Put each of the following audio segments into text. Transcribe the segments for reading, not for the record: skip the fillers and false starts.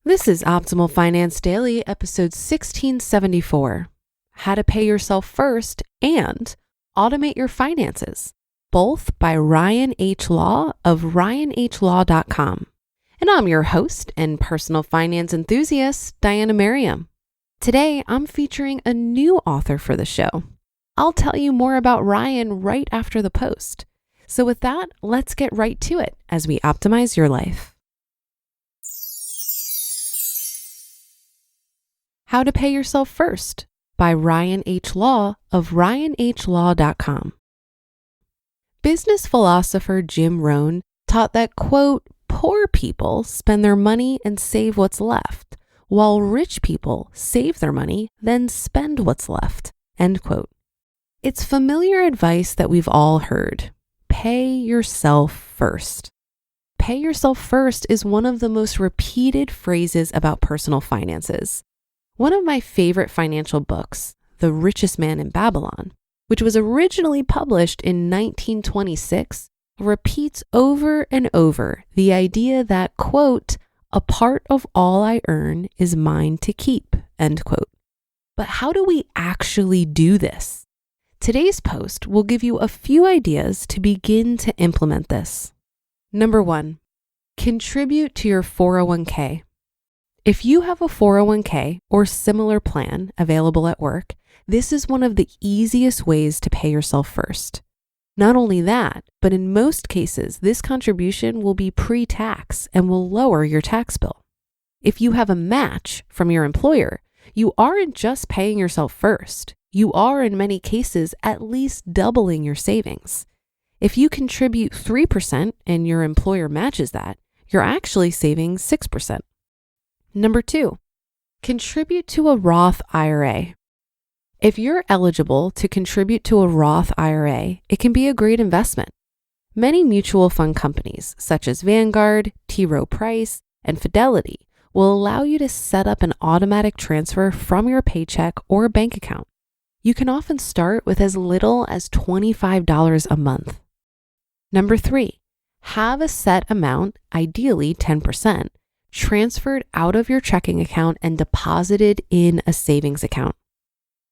This is Optimal Finance Daily, episode 1674, How to Pay Yourself First and Automate Your Finances, both by Ryan H. Law of ryanhlaw.com. And I'm your host and personal finance enthusiast, Diana Merriam. Today, I'm featuring a new author for the show. I'll tell you more about Ryan right after the post. So with that, let's get right to it as we optimize your life. How to Pay Yourself First by Ryan H. Law of ryanhlaw.com. Business philosopher Jim Rohn taught that, quote, poor people spend their money and save what's left, while rich people save their money, then spend what's left, end quote. It's familiar advice that we've all heard. Pay yourself first. Pay yourself first is one of the most repeated phrases about personal finances. One of my favorite financial books, The Richest Man in Babylon, which was originally published in 1926, repeats over and over the idea that, quote, a part of all I earn is mine to keep, end quote. But how do we actually do this? Today's post will give you a few ideas to begin to implement this. Number 1, contribute to your 401k. If you have a 401k or similar plan available at work, this is one of the easiest ways to pay yourself first. Not only that, but in most cases, this contribution will be pre-tax and will lower your tax bill. If you have a match from your employer, you aren't just paying yourself first. You are, in many cases, at least doubling your savings. If you contribute 3% and your employer matches that, you're actually saving 6%. Number 2, contribute to a Roth IRA. If you're eligible to contribute to a Roth IRA, it can be a great investment. Many mutual fund companies, such as Vanguard, T. Rowe Price, and Fidelity, will allow you to set up an automatic transfer from your paycheck or bank account. You can often start with as little as $25 a month. Number 3, have a set amount, ideally 10%, transferred out of your checking account and deposited in a savings account.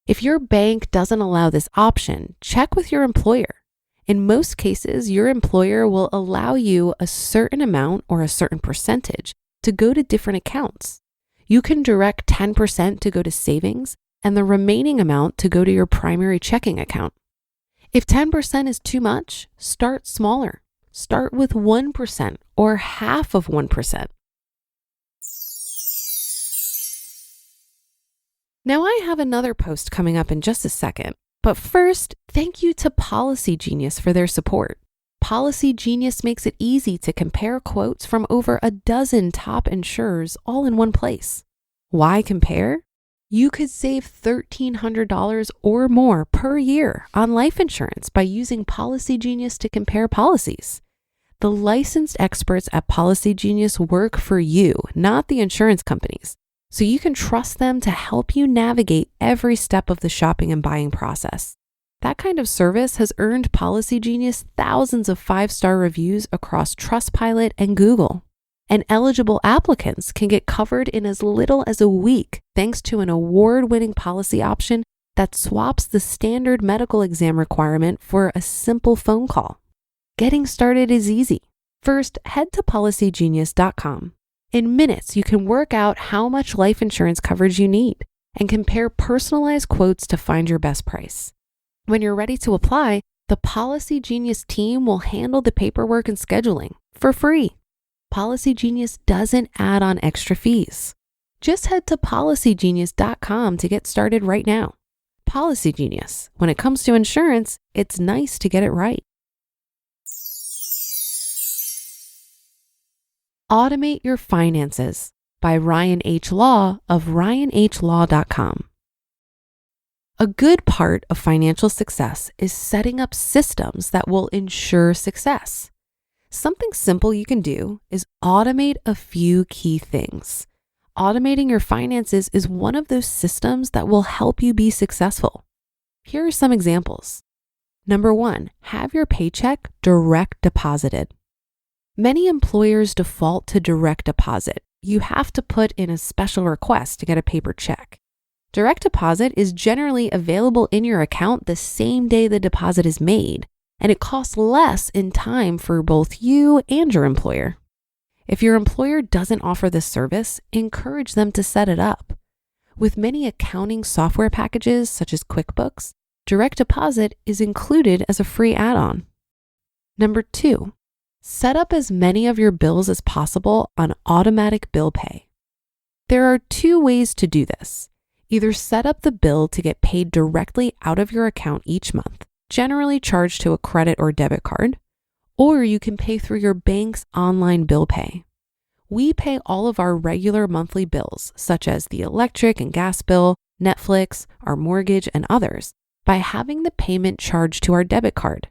If your bank doesn't allow this option, check with your employer. In most cases, your employer will allow you a certain amount or a certain percentage to go to different accounts. You can direct 10% to go to savings and the remaining amount to go to your primary checking account. If 10% is too much, start smaller. Start with 1% or half of 1%. Now I have another post coming up in just a second, but first, thank you to Policy Genius for their support. Policy Genius makes it easy to compare quotes from over a dozen top insurers all in one place. Why compare? You could save $1,300 or more per year on life insurance by using Policy Genius to compare policies. The licensed experts at Policy Genius work for you, not the insurance companies. So you can trust them to help you navigate every step of the shopping and buying process. That kind of service has earned Policy Genius thousands of 5-star reviews across Trustpilot and Google. And eligible applicants can get covered in as little as a week thanks to an award-winning policy option that swaps the standard medical exam requirement for a simple phone call. Getting started is easy. First, head to policygenius.com. In minutes, you can work out how much life insurance coverage you need and compare personalized quotes to find your best price. When you're ready to apply, the Policy Genius team will handle the paperwork and scheduling for free. Policy Genius doesn't add on extra fees. Just head to policygenius.com to get started right now. Policy Genius. When it comes to insurance, it's nice to get it right. Automate Your Finances by Ryan H. Law of ryanhlaw.com. A good part of financial success is setting up systems that will ensure success. Something simple you can do is automate a few key things. Automating your finances is one of those systems that will help you be successful. Here are some examples. Number 1, have your paycheck direct deposited. Many employers default to direct deposit, you have to put in a special request to get a paper check. Direct deposit is generally available in your account the same day the deposit is made, and it costs less in time for both you and your employer. If your employer doesn't offer this service, encourage them to set it up. With many accounting software packages such as QuickBooks, direct deposit is included as a free add-on. Number 2, set up as many of your bills as possible on automatic bill pay. There are 2 ways to do this. Either set up the bill to get paid directly out of your account each month, generally charged to a credit or debit card, or you can pay through your bank's online bill pay. We pay all of our regular monthly bills, such as the electric and gas bill, Netflix, our mortgage, and others, by having the payment charged to our debit card.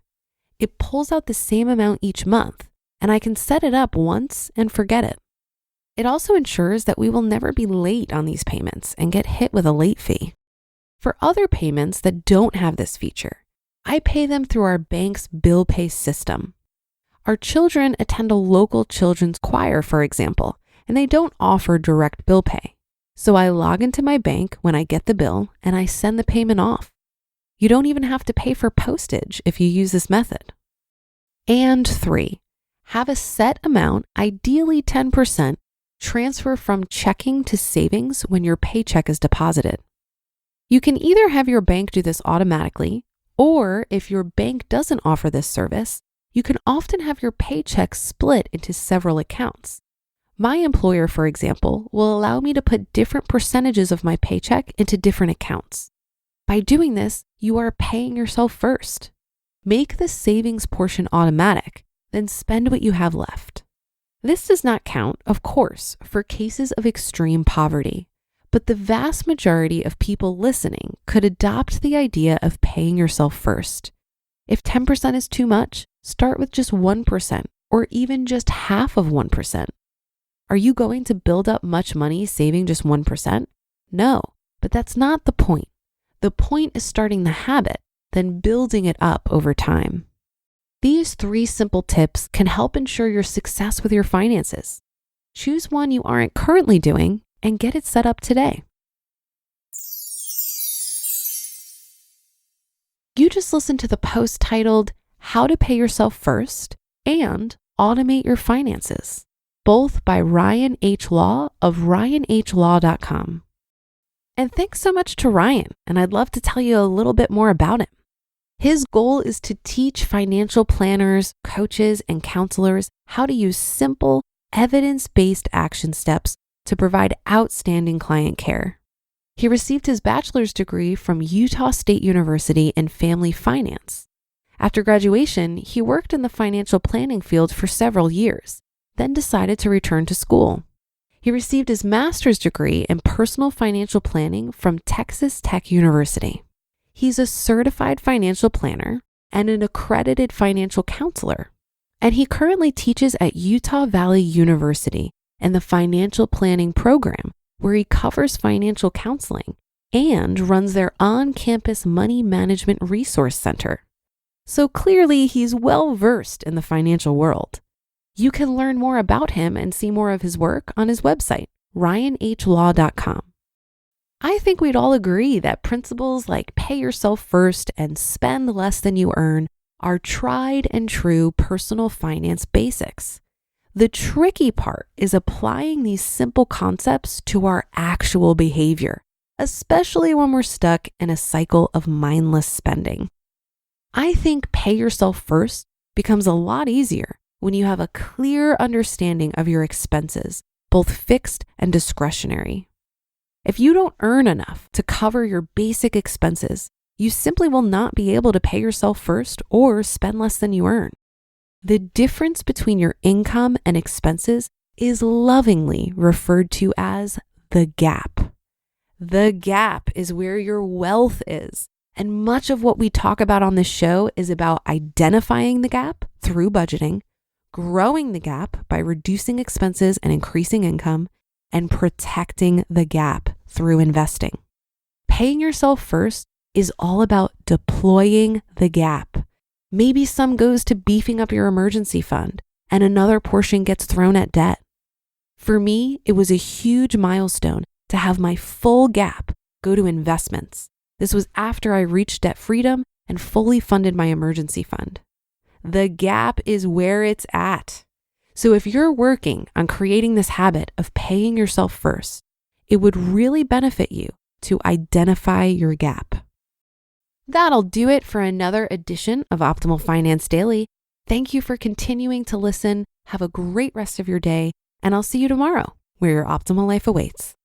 It pulls out the same amount each month, and I can set it up once and forget it. It also ensures that we will never be late on these payments and get hit with a late fee. For other payments that don't have this feature, I pay them through our bank's bill pay system. Our children attend a local children's choir, for example, and they don't offer direct bill pay. So I log into my bank when I get the bill and I send the payment off. You don't even have to pay for postage if you use this method. And 3, have a set amount, ideally 10%, transfer from checking to savings when your paycheck is deposited. You can either have your bank do this automatically, or if your bank doesn't offer this service, you can often have your paycheck split into several accounts. My employer, for example, will allow me to put different percentages of my paycheck into different accounts. By doing this, you are paying yourself first. Make the savings portion automatic, then spend what you have left. This does not count, of course, for cases of extreme poverty, but the vast majority of people listening could adopt the idea of paying yourself first. If 10% is too much, start with just 1% or even just half of 1%. Are you going to build up much money saving just 1%? No, but that's not the point. The point is starting the habit, then building it up over time. These 3 simple tips can help ensure your success with your finances. Choose one you aren't currently doing and get it set up today. You just listened to the post titled, How to Pay Yourself First and Automate Your Finances, both by Ryan H. Law of ryanhlaw.com. And thanks so much to Ryan, and I'd love to tell you a little bit more about him. His goal is to teach financial planners, coaches, and counselors how to use simple, evidence-based action steps to provide outstanding client care. He received his bachelor's degree from Utah State University in family finance. After graduation, he worked in the financial planning field for several years, then decided to return to school. He received his master's degree in personal financial planning from Texas Tech University. He's a certified financial planner and an accredited financial counselor, and he currently teaches at Utah Valley University in the financial planning program, where he covers financial counseling and runs their on-campus money management resource center. So clearly, he's well-versed in the financial world. You can learn more about him and see more of his work on his website, ryanhlaw.com. I think we'd all agree that principles like pay yourself first and spend less than you earn are tried and true personal finance basics. The tricky part is applying these simple concepts to our actual behavior, especially when we're stuck in a cycle of mindless spending. I think pay yourself first becomes a lot easier when you have a clear understanding of your expenses, both fixed and discretionary. If you don't earn enough to cover your basic expenses, you simply will not be able to pay yourself first or spend less than you earn. The difference between your income and expenses is lovingly referred to as the gap. The gap is where your wealth is. And much of what we talk about on this show is about identifying the gap through budgeting, growing the gap by reducing expenses and increasing income, and protecting the gap through investing. Paying yourself first is all about deploying the gap. Maybe some goes to beefing up your emergency fund and another portion gets thrown at debt. For me, it was a huge milestone to have my full gap go to investments. This was after I reached debt freedom and fully funded my emergency fund. The gap is where it's at. So if you're working on creating this habit of paying yourself first, it would really benefit you to identify your gap. That'll do it for another edition of Optimal Finance Daily. Thank you for continuing to listen. Have a great rest of your day, and I'll see you tomorrow where your optimal life awaits.